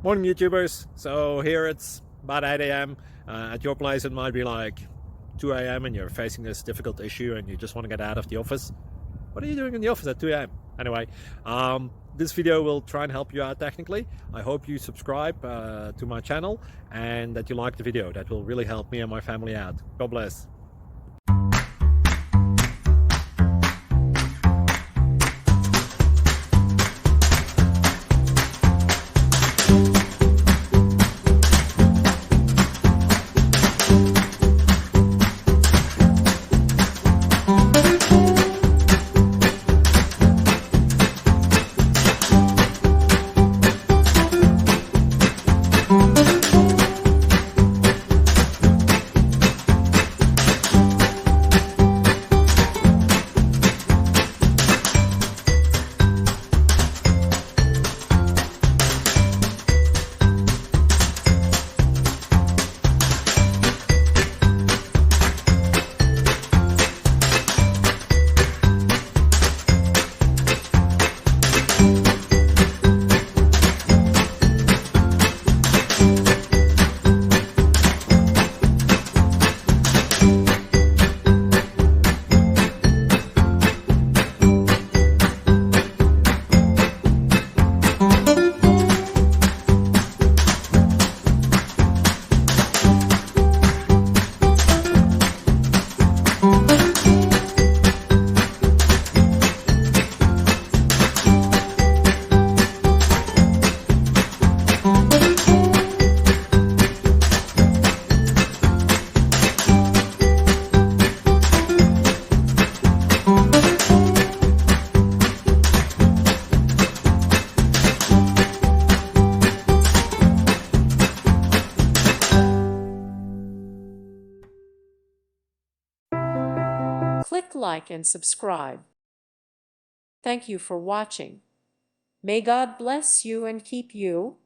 Morning YouTubers. So here it's about 8 a.m. At your place it might be like 2 a.m. and you're facing this difficult issue and you just want to get out of the office. What are you doing in the office at 2 a.m.? Anyway, this video will try and help you out technically. I hope you subscribe to my channel and that you like the video. That will really help me and my family out. God bless. Click like and subscribe. Thank you for watching. May God bless you and keep you.